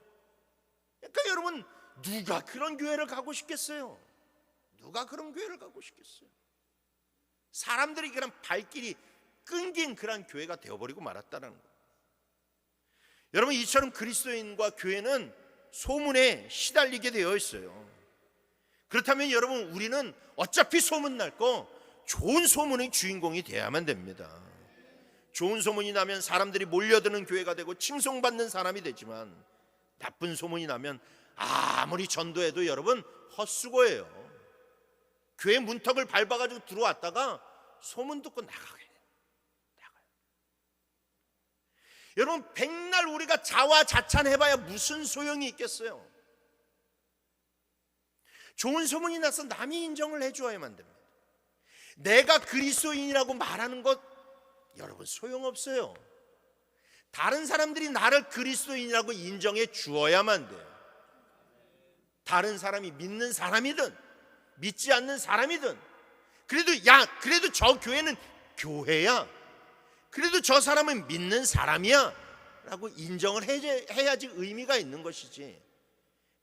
그러니까 여러분, 누가 그런 교회를 가고 싶겠어요? 누가 그런 교회를 가고 싶겠어요? 사람들이 그런 발길이 끊긴 그런 교회가 되어버리고 말았다는 거예요. 여러분, 이처럼 그리스도인과 교회는 소문에 시달리게 되어 있어요. 그렇다면 여러분, 우리는 어차피 소문 날 거 좋은 소문의 주인공이 되어야만 됩니다. 좋은 소문이 나면 사람들이 몰려드는 교회가 되고 칭송받는 사람이 되지만 나쁜 소문이 나면 아무리 전도해도 여러분 헛수고예요. 교회 문턱을 밟아가지고 들어왔다가 소문 듣고 나가요. 여러분, 백날 우리가 자화자찬해봐야 무슨 소용이 있겠어요? 좋은 소문이 나서 남이 인정을 해주어야만 됩니다. 내가 그리스도인이라고 말하는 것 여러분 소용없어요. 다른 사람들이 나를 그리스도인이라고 인정해 주어야만 돼요. 다른 사람이 믿는 사람이든 믿지 않는 사람이든 그래도 저 교회는 교회야, 그래도 저 사람은 믿는 사람이야 라고 인정을 해야지 의미가 있는 것이지,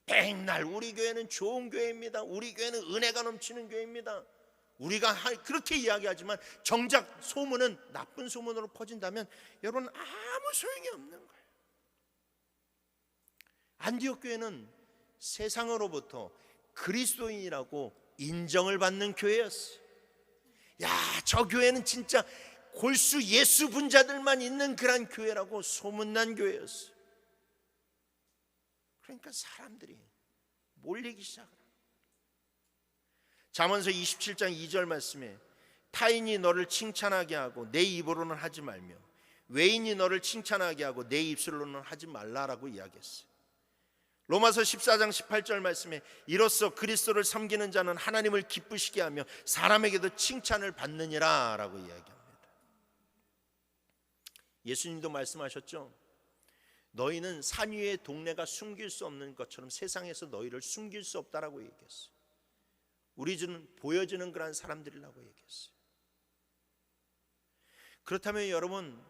백날 우리 교회는 좋은 교회입니다, 우리 교회는 은혜가 넘치는 교회입니다, 우리가 그렇게 이야기하지만 정작 소문은 나쁜 소문으로 퍼진다면 여러분 아무 소용이 없는 거예요. 안디옥 교회는 세상으로부터 그리스도인이라고 인정을 받는 교회였어요. 야, 저 교회는 진짜 골수 예수 분자들만 있는 그런 교회라고 소문난 교회였어요. 그러니까 사람들이 몰리기 시작하라. 잠언서 27장 2절 말씀에 타인이 너를 칭찬하게 하고 내 입으로는 하지 말며 외인이 너를 칭찬하게 하고 내 입술로는 하지 말라라고 이야기했어요. 로마서 14장 18절 말씀에 이로써 그리스도를 섬기는 자는 하나님을 기쁘시게 하며 사람에게도 칭찬을 받느니라 라고 이야기합니다. 예수님도 말씀하셨죠. 너희는 산 위의 동네가 숨길 수 없는 것처럼 세상에서 너희를 숨길 수 없다라고 얘기했어요. 우리는 보여지는 그런 사람들이라고 얘기했어요. 그렇다면 여러분,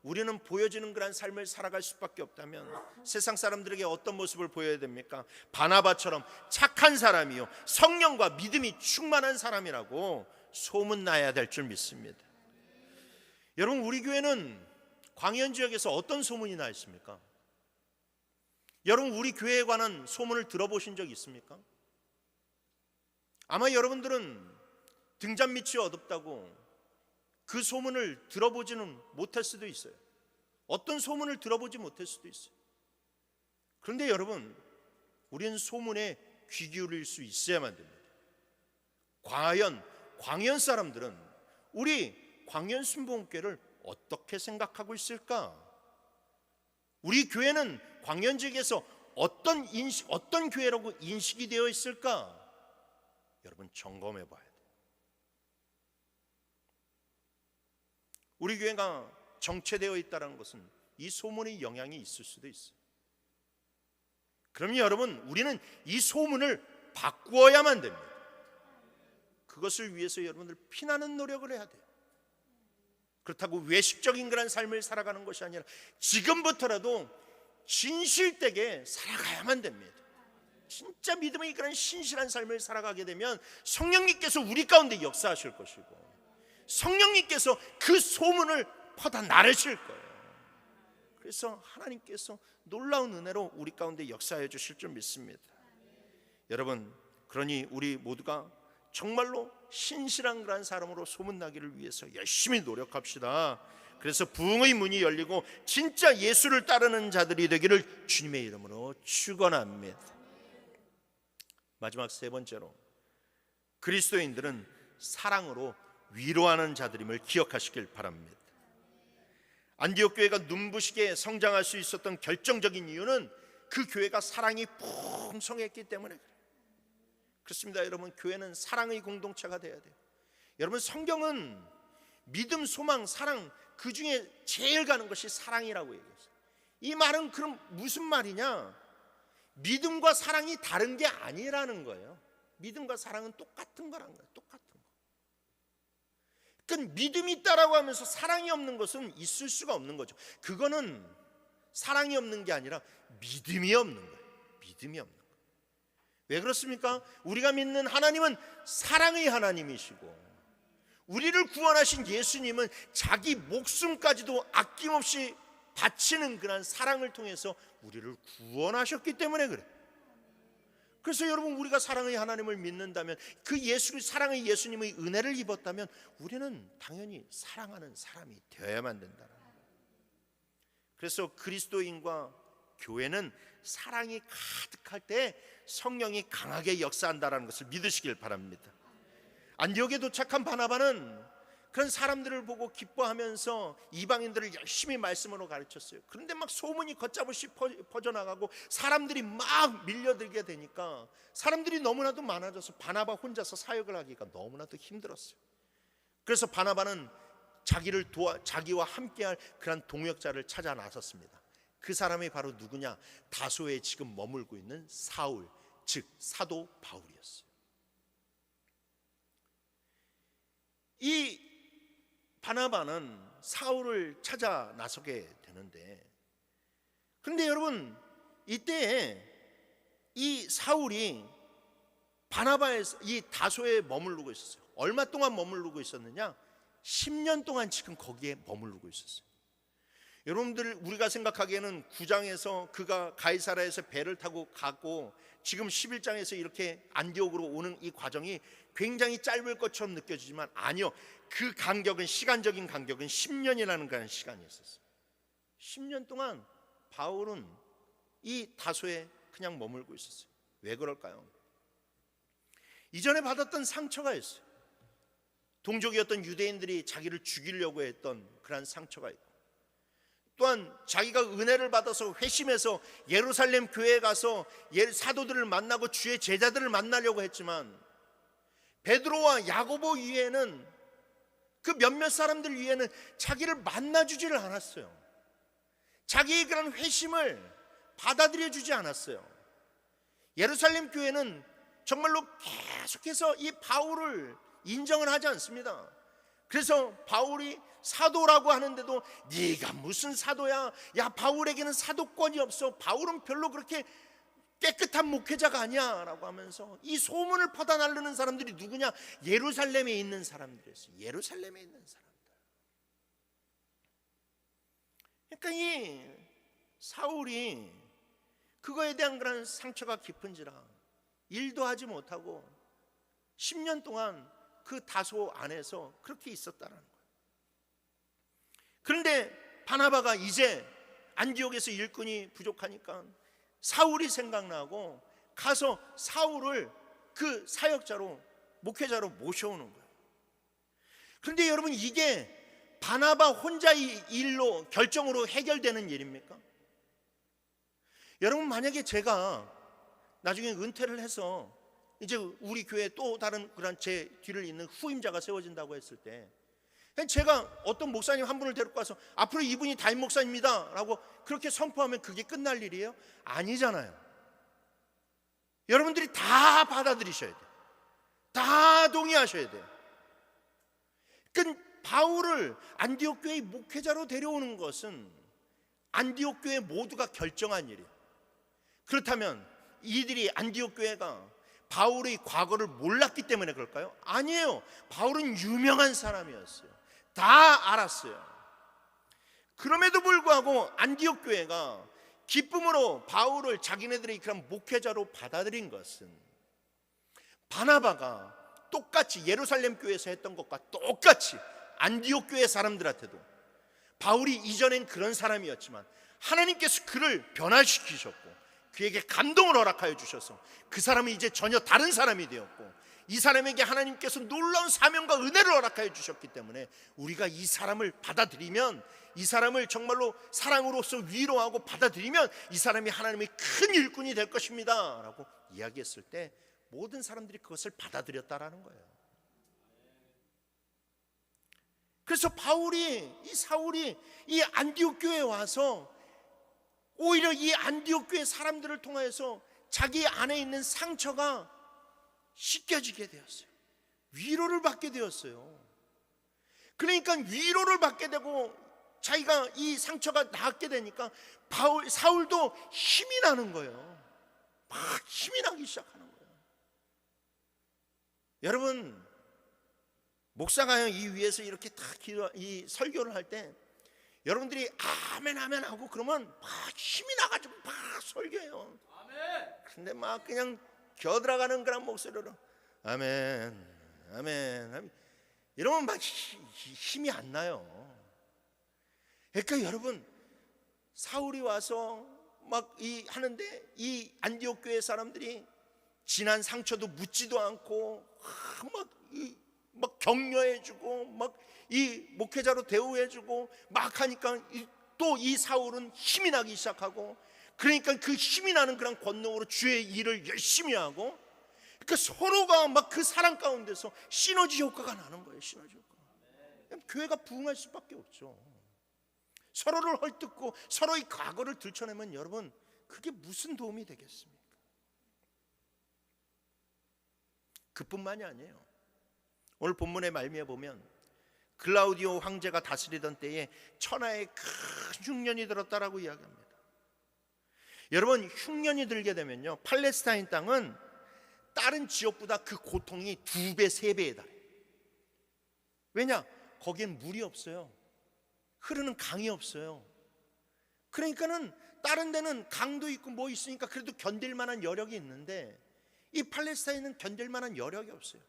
우리는 보여지는 그런 삶을 살아갈 수밖에 없다면 세상 사람들에게 어떤 모습을 보여야 됩니까? 바나바처럼 착한 사람이요 성령과 믿음이 충만한 사람이라고 소문나야 될 줄 믿습니다. 여러분, 우리 교회는 광연 지역에서 어떤 소문이 나 있습니까? 여러분, 우리 교회에 관한 소문을 들어보신 적 있습니까? 아마 여러분들은 등잔 밑이 어둡다고 그 소문을 들어보지는 못할 수도 있어요. 어떤 소문을 들어보지 못할 수도 있어요. 그런데 여러분, 우리는 소문에 귀 기울일 수 있어야만 됩니다. 과연 광연 사람들은 우리 광연 순복음교회를 어떻게 생각하고 있을까? 우리 교회는 광연 지역에서 어떤 교회라고 인식이 되어 있을까? 여러분, 점검해 봐야 돼요. 우리 교회가 정체되어 있다는 것은 이 소문의 영향이 있을 수도 있어요. 그러면 여러분, 우리는 이 소문을 바꾸어야만 됩니다. 그것을 위해서 여러분들 피나는 노력을 해야 돼요. 그렇다고 외식적인 그런 삶을 살아가는 것이 아니라 지금부터라도 진실되게 살아가야만 됩니다. 진짜 믿음의 그런 신실한 삶을 살아가게 되면 성령님께서 우리 가운데 역사하실 것이고 성령님께서 그 소문을 퍼다 나르실 거예요. 그래서 하나님께서 놀라운 은혜로 우리 가운데 역사해 주실 줄 믿습니다. 여러분, 그러니 우리 모두가 정말로 신실한 그런 사람으로 소문나기를 위해서 열심히 노력합시다. 그래서 부흥의 문이 열리고 진짜 예수를 따르는 자들이 되기를 주님의 이름으로 축원합니다. 마지막 세 번째로, 그리스도인들은 사랑으로 위로하는 자들임을 기억하시길 바랍니다. 안디옥 교회가 눈부시게 성장할 수 있었던 결정적인 이유는 그 교회가 사랑이 풍성했기 때문에 그래요. 그렇습니다. 여러분, 교회는 사랑의 공동체가 돼야 돼요. 여러분, 성경은 믿음, 소망, 사랑, 그 중에 제일 가는 것이 사랑이라고 얘기했어요. 이 말은 그럼 무슨 말이냐? 믿음과 사랑이 다른 게 아니라는 거예요. 믿음과 사랑은 똑같은 거라는 거예요. 똑같은 거. 그러니까 믿음이 있다라고 하면서 사랑이 없는 것은 있을 수가 없는 거죠. 그거는 사랑이 없는 게 아니라 믿음이 없는 거예요. 믿음이 없는 거예요. 왜 그렇습니까? 우리가 믿는 하나님은 사랑의 하나님이시고 우리를 구원하신 예수님은 자기 목숨까지도 아낌없이 바치는 그런 사랑을 통해서 우리를 구원하셨기 때문에 그래. 그래서 여러분, 우리가 사랑의 하나님을 믿는다면, 그 사랑의 예수님의 은혜를 입었다면 우리는 당연히 사랑하는 사람이 되어야만 된다는 거예요. 그래서 그리스도인과 교회는 사랑이 가득할 때 성령이 강하게 역사한다는 것을 믿으시길 바랍니다. 안디옥에 도착한 바나바는 그런 사람들을 보고 기뻐하면서 이방인들을 열심히 말씀으로 가르쳤어요. 그런데 막 소문이 걷잡없이 퍼져나가고 사람들이 막 밀려들게 되니까 사람들이 너무나도 많아져서 바나바 혼자서 사역을 하기가 너무나도 힘들었어요. 그래서 바나바는 자기와 함께할 그런 동역자를 찾아 나섰습니다. 그 사람이 바로 누구냐? 다소에 지금 머물고 있는 사울, 즉 사도 바울이었어요. 이 바나바는 사울을 찾아 나서게 되는데, 그런데 여러분, 이때 이 사울이 바나바에서 이 다소에 머무르고 있었어요. 얼마 동안 머무르고 있었느냐? 10년 동안 지금 거기에 머무르고 있었어요. 여러분들, 우리가 생각하기에는 9장에서 그가 가이사라에서 배를 타고 가고 지금 11장에서 이렇게 안디옥으로 오는 이 과정이 굉장히 짧을 것처럼 느껴지지만 아니요, 그 간격은, 시간적인 간격은 10년이라는 그런 시간이 있었어요. 10년 동안 바울은 이 다소에 그냥 머물고 있었어요. 왜 그럴까요? 이전에 받았던 상처가 있어요. 동족이었던 유대인들이 자기를 죽이려고 했던 그런 상처가 있고, 또한 자기가 은혜를 받아서 회심해서 예루살렘 교회에 가서 사도들을 만나고 주의 제자들을 만나려고 했지만 베드로와 야고보 위에는, 그 몇몇 사람들 위에는 자기를 만나주지를 않았어요. 자기의 그런 회심을 받아들여 주지 않았어요. 예루살렘 교회는 정말로 계속해서 이 바울을 인정을 하지 않습니다. 그래서 바울이 사도라고 하는데도 네가 무슨 사도야, 야 바울에게는 사도권이 없어, 바울은 별로 그렇게 깨끗한 목회자가 아니야 라고 하면서 이 소문을 퍼다 날르는 사람들이 누구냐? 예루살렘에 있는 사람들이었어요. 예루살렘에 있는 사람들. 그러니까 이 사울이 그거에 대한 그런 상처가 깊은지라 일도 하지 못하고 10년 동안 그 다소 안에서 그렇게 있었다는 거예요. 그런데 바나바가 이제 안디옥에서 일꾼이 부족하니까 사울이 생각나고 가서 사울을 그 사역자로, 목회자로 모셔오는 거예요. 그런데 여러분, 이게 바나바 혼자의 일로, 결정으로 해결되는 일입니까? 여러분, 만약에 제가 나중에 은퇴를 해서 이제 우리 교회에 또 다른 그런 제 뒤를 잇는 후임자가 세워진다고 했을 때 제가 어떤 목사님 한 분을 데리고 와서 앞으로 이분이 담임 목사입니다 라고 그렇게 선포하면 그게 끝날 일이에요? 아니잖아요. 여러분들이 다 받아들이셔야 돼요. 다 동의하셔야 돼요. 그 바울을 안디옥 교회의 목회자로 데려오는 것은 안디옥 교회 모두가 결정한 일이에요. 그렇다면 이들이, 안디옥 교회가 바울의 과거를 몰랐기 때문에 그럴까요? 아니에요. 바울은 유명한 사람이었어요. 다 알았어요. 그럼에도 불구하고 안디옥 교회가 기쁨으로 바울을 자기네들의 그런 목회자로 받아들인 것은 바나바가 똑같이 예루살렘 교회에서 했던 것과 똑같이 안디옥 교회 사람들한테도, 바울이 이전엔 그런 사람이었지만 하나님께서 그를 변화시키셨고 그에게 감동을 허락하여 주셔서 그 사람은 이제 전혀 다른 사람이 되었고, 이 사람에게 하나님께서 놀라운 사명과 은혜를 허락하여 주셨기 때문에 우리가 이 사람을 받아들이면, 이 사람을 정말로 사랑으로서 위로하고 받아들이면 이 사람이 하나님의 큰 일꾼이 될 것입니다 라고 이야기했을 때 모든 사람들이 그것을 받아들였다라는 거예요. 그래서 이 사울이 이 안디옥 교회에 와서 오히려 이 안디옥 교회 사람들을 통해서 자기 안에 있는 상처가 씻겨지게 되었어요. 위로를 받게 되었어요. 그러니까 위로를 받게 되고 자기가 이 상처가 낫게 되니까 사울도 힘이 나는 거예요. 막 힘이 나기 시작하는 거예요. 여러분, 목사가 이 위에서 이렇게 딱 이 설교를 할 때 여러분들이 아멘 아멘 하고 그러면 막 힘이 나가지고 막 설교해요. 근데 막 그냥 겨들어가는 그런 목소리로 아멘 아멘 이러면 막 힘이 안 나요. 그러니까 여러분, 사울이 와서 막 하는데 이 안디옥 교회 사람들이 지난 상처도 묻지도 않고 막 격려해주고 막 이 목회자로 대우해주고 막 하니까 또 이 사울은 힘이 나기 시작하고, 그러니까 그 힘이 나는 그런 권능으로 주의 일을 열심히 하고, 그러니까 서로가 막 그 사랑 가운데서 시너지 효과가 나는 거예요. 시너지 효과. 교회가 부흥할 수밖에 없죠. 서로를 헐뜯고 서로의 과거를 들춰내면 여러분, 그게 무슨 도움이 되겠습니까? 그뿐만이 아니에요. 오늘 본문의 말미에 보면 글라우디오 황제가 다스리던 때에 천하에 큰 흉년이 들었다라고 이야기합니다. 여러분, 흉년이 들게 되면요, 팔레스타인 땅은 다른 지역보다 그 고통이 2배, 3배에 달해요. 왜냐? 거기엔 물이 없어요. 흐르는 강이 없어요. 그러니까는 다른 데는 강도 있고 뭐 있으니까 그래도 견딜 만한 여력이 있는데 이 팔레스타인은 견딜 만한 여력이 없어요.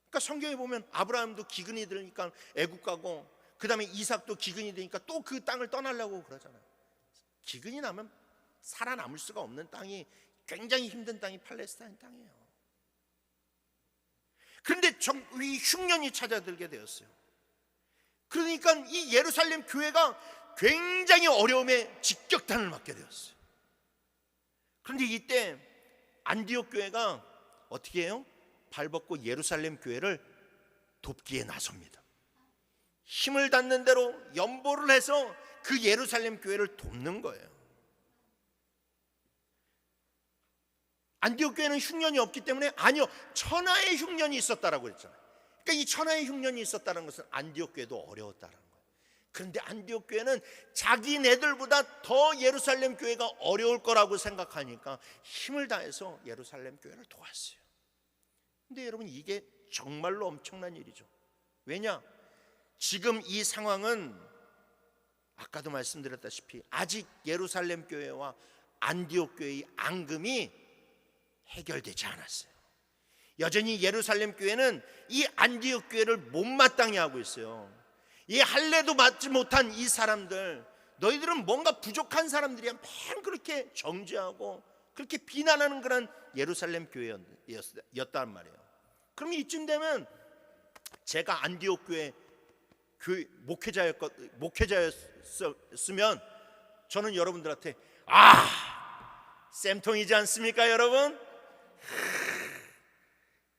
그러니까 성경에 보면 아브라함도 기근이 들으니까 애국 가고, 그 다음에 이삭도 기근이 되니까 또 그 땅을 떠나려고 그러잖아요. 기근이 나면 살아남을 수가 없는 땅이, 굉장히 힘든 땅이 팔레스타인 땅이에요. 그런데 이 흉년이 찾아들게 되었어요. 그러니까 이 예루살렘 교회가 굉장히 어려움에 직격탄을 맞게 되었어요. 그런데 이때 안디옥 교회가 어떻게 해요? 발벗고 예루살렘 교회를 돕기에 나섭니다. 힘을 닿는 대로 연보를 해서 그 예루살렘 교회를 돕는 거예요. 안디옥 교회는 흉년이 없기 때문에, 아니요, 천하의 흉년이 있었다라고 그랬잖아요. 그러니까 이 천하의 흉년이 있었다는 것은 안디옥 교회도 어려웠다는 거예요. 그런데 안디옥 교회는 자기네들보다 더 예루살렘 교회가 어려울 거라고 생각하니까 힘을 다해서 예루살렘 교회를 도왔어요. 근데 여러분, 이게 정말로 엄청난 일이죠. 왜냐? 지금 이 상황은 아까도 말씀드렸다시피 아직 예루살렘 교회와 안디옥 교회의 앙금이 해결되지 않았어요. 여전히 예루살렘 교회는 이 안디옥 교회를 못마땅해 하고 있어요. 이 할례도 맞지 못한 이 사람들, 너희들은 뭔가 부족한 사람들이야, 맨 그렇게 정죄하고 그렇게 비난하는 그런 예루살렘 교회였단 말이에요. 그럼 이쯤 되면 제가 안디옥 교회 목회자였으면 저는 여러분들한테 쌤통이지 않습니까 여러분?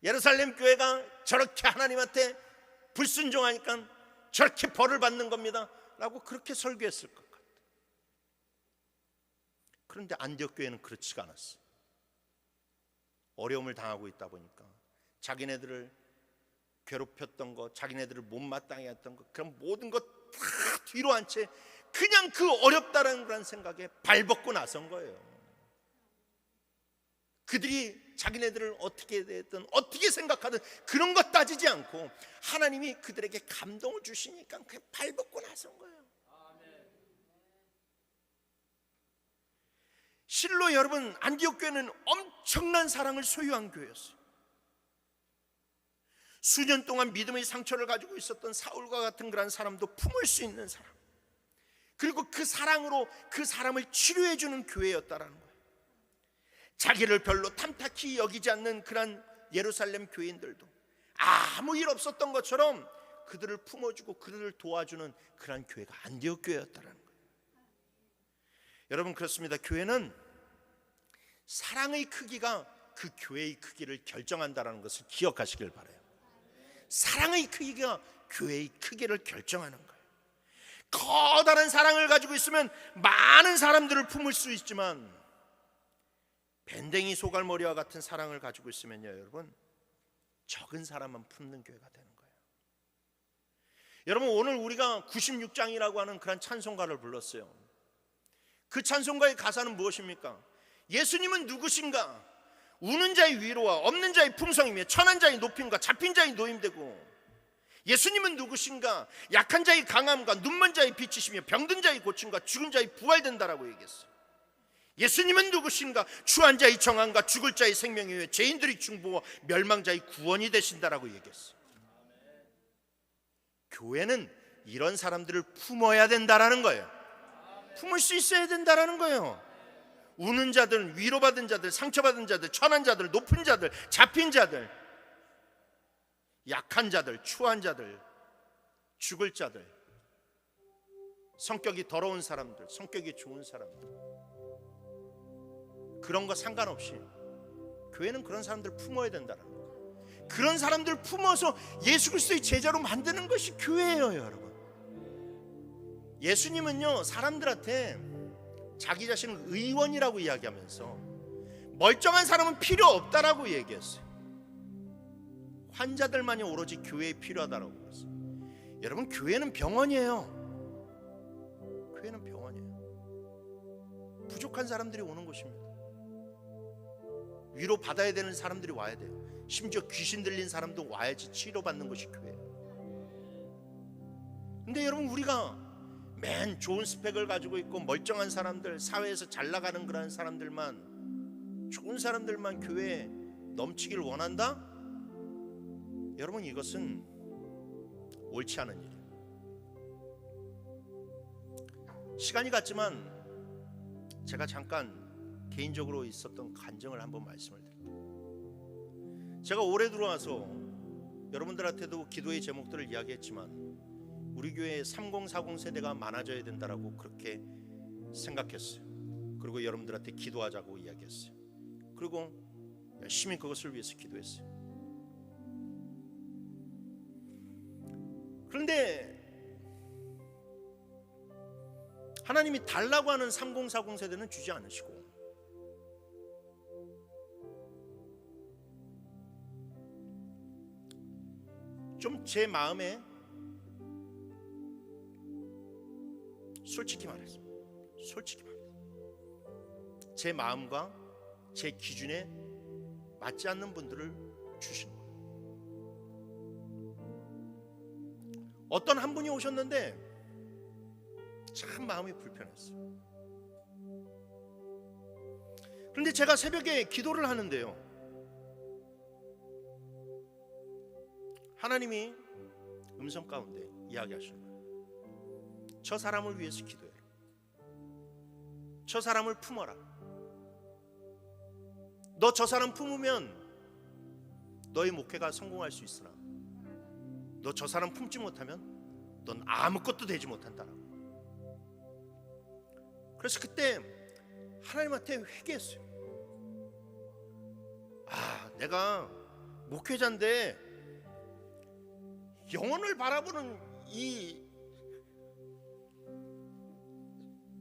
예루살렘 교회가 저렇게 하나님한테 불순종하니까 저렇게 벌을 받는 겁니다 라고 그렇게 설교했을 것 같아요. 그런데 안디옥 교회는 그렇지가 않았어요. 어려움을 당하고 있다 보니까 자기네들을 괴롭혔던 것, 자기네들을 못마땅해 했던 것, 그런 모든 것 다 뒤로 한 채 그냥 그 어렵다는 그런 생각에 발벗고 나선 거예요. 그들이 자기네들을 어떻게 됐든 어떻게 생각하든 그런 것 따지지 않고 하나님이 그들에게 감동을 주시니까 그냥 발벗고 나선 거예요. 실로 여러분, 안디옥 교회는 엄청난 사랑을 소유한 교회였어요. 수년 동안 믿음의 상처를 가지고 있었던 사울과 같은 그런 사람도 품을 수 있는 사람, 그리고 그 사랑으로 그 사람을 치료해 주는 교회였다라는 거예요. 자기를 별로 탐탁히 여기지 않는 그런 예루살렘 교인들도 아무 일 없었던 것처럼 그들을 품어주고 그들을 도와주는 그런 교회가 안디옥 교회였다라는 거예요. 여러분, 그렇습니다. 교회는 사랑의 크기가 그 교회의 크기를 결정한다는 것을 기억하시길 바라요. 사랑의 크기가 교회의 크기를 결정하는 거예요. 커다란 사랑을 가지고 있으면 많은 사람들을 품을 수 있지만 밴댕이 소갈머리와 같은 사랑을 가지고 있으면요, 여러분, 적은 사람만 품는 교회가 되는 거예요. 여러분, 오늘 우리가 96장이라고 하는 그런 찬송가를 불렀어요. 그 찬송가의 가사는 무엇입니까? 예수님은 누구신가? 우는 자의 위로와 없는 자의 풍성이며 천한 자의 높임과 잡힌 자의 노임되고, 예수님은 누구신가? 약한 자의 강함과 눈먼 자의 빛이시며 병든 자의 고침과 죽은 자의 부활된다라고 얘기했어요. 예수님은 누구신가? 추한 자의 정함과 죽을 자의 생명이며 죄인들의 중보와 멸망자의 구원이 되신다라고 얘기했어요. 교회는 이런 사람들을 품어야 된다라는 거예요. 품을 수 있어야 된다라는 거예요. 우는 자들, 위로받은 자들, 상처받은 자들, 천한 자들, 높은 자들, 잡힌 자들, 약한 자들, 추한 자들, 죽을 자들, 성격이 더러운 사람들, 성격이 좋은 사람들, 그런 거 상관없이 교회는 그런 사람들 품어야 된다는 거예요. 그런 사람들 품어서 예수 그리스도의 제자로 만드는 것이 교회예요, 여러분. 예수님은요, 사람들한테 자기 자신을 의원이라고 이야기하면서 멀쩡한 사람은 필요 없다라고 얘기했어요. 환자들만이 오로지 교회에 필요하다라고 그랬어요. 여러분, 교회는 병원이에요. 교회는 병원이에요. 부족한 사람들이 오는 곳입니다. 위로 받아야 되는 사람들이 와야 돼요. 심지어 귀신 들린 사람도 와야지 치료받는 것이 교회예요. 근데 여러분, 우리가 맨 좋은 스펙을 가지고 있고 멀쩡한 사람들, 사회에서 잘 나가는 그런 사람들만, 좋은 사람들만 교회에 넘치길 원한다? 여러분, 이것은 옳지 않은 일이에요. 시간이 갔지만 제가 잠깐 개인적으로 있었던 간증을 한번 말씀을 드릴게요. 제가 올해 들어와서 여러분들한테도 기도의 제목들을 이야기했지만 우리 교회에 3040 세대가 많아져야 된다라고 그렇게 생각했어요. 그리고 여러분들한테 기도하자고 이야기했어요. 그리고 열심히 그것을 위해서 기도했어요. 그런데 하나님이 달라고 하는 3040 세대는 주지 않으시고 좀 제 마음에 솔직히 말해서 제 마음과 제 기준에 맞지 않는 분들을 주시는 거예요. 어떤 한 분이 오셨는데 참 마음이 불편했어요. 그런데 제가 새벽에 기도를 하는데요, 하나님이 음성 가운데 이야기하시는 거예요. 저 사람을 위해서 기도해라. 저 사람을 품어라. 너 저 사람 품으면 너의 목회가 성공할 수 있으나 너 저 사람 품지 못하면 넌 아무것도 되지 못한다라고. 그래서 그때 하나님한테 회개했어요. 내가 목회자인데 영혼을 바라보는 이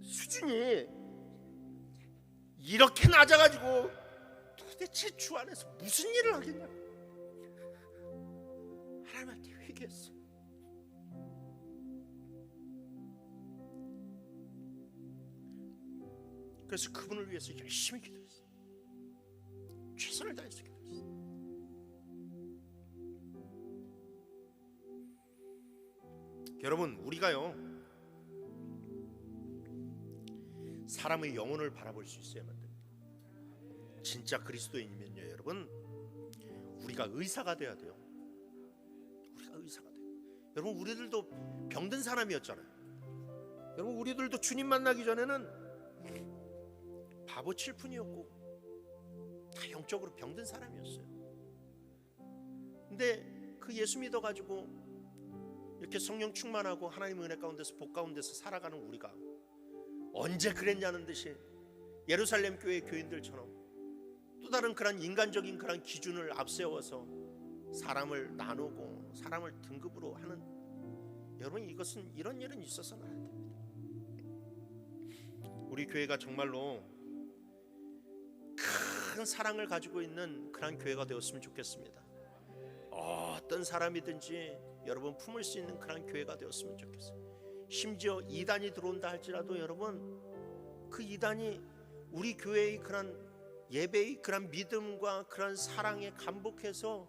수준이 이렇게 낮아가지고 도대체 주 안에서 무슨 일을 하겠냐고 하나님한테 회개했어. 그래서 그분을 위해서 열심히 기도했어. 최선을 다해서 기도했어. 여러분, 우리가요 사람의 영혼을 바라볼 수 있어야만 됩니다. 진짜 그리스도인이면요, 여러분, 우리가 의사가 돼야 돼요. 우리가 의사가 돼요. 여러분, 우리들도 병든 사람이었잖아요. 여러분, 우리들도 주님 만나기 전에는 바보 칠푼이었고 다 영적으로 병든 사람이었어요. 근데 그 예수 믿어가지고 이렇게 성령 충만하고 하나님의 은혜 가운데서 복 가운데서 살아가는 우리가 언제 그랬냐는 듯이 예루살렘 교회 교인들처럼 또 다른 그런 인간적인 그런 기준을 앞세워서 사람을 나누고 사람을 등급으로 하는, 여러분, 이것은 이런 일은 있어서는 안 됩니다. 우리 교회가 정말로 큰 사랑을 가지고 있는 그런 교회가 되었으면 좋겠습니다. 어떤 사람이든지 여러분 품을 수 있는 그런 교회가 되었으면 좋겠어요. 심지어 이단이 들어온다 할지라도 여러분, 그 이단이 우리 교회의 그런 예배의 그런 믿음과 그런 사랑에 감복해서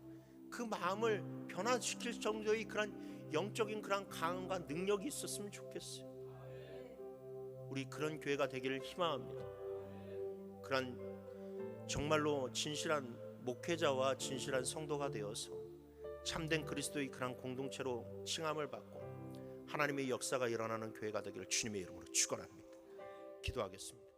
그 마음을 변화시킬 정도의 그런 영적인 그런 강함과 능력이 있었으면 좋겠어요. 우리 그런 교회가 되기를 희망합니다. 그런 정말로 진실한 목회자와 진실한 성도가 되어서 참된 그리스도의 그런 공동체로 칭함을 받고 하나님의 역사가 일어나는 교회가 되기를 주님의 이름으로 축원합니다. 기도하겠습니다.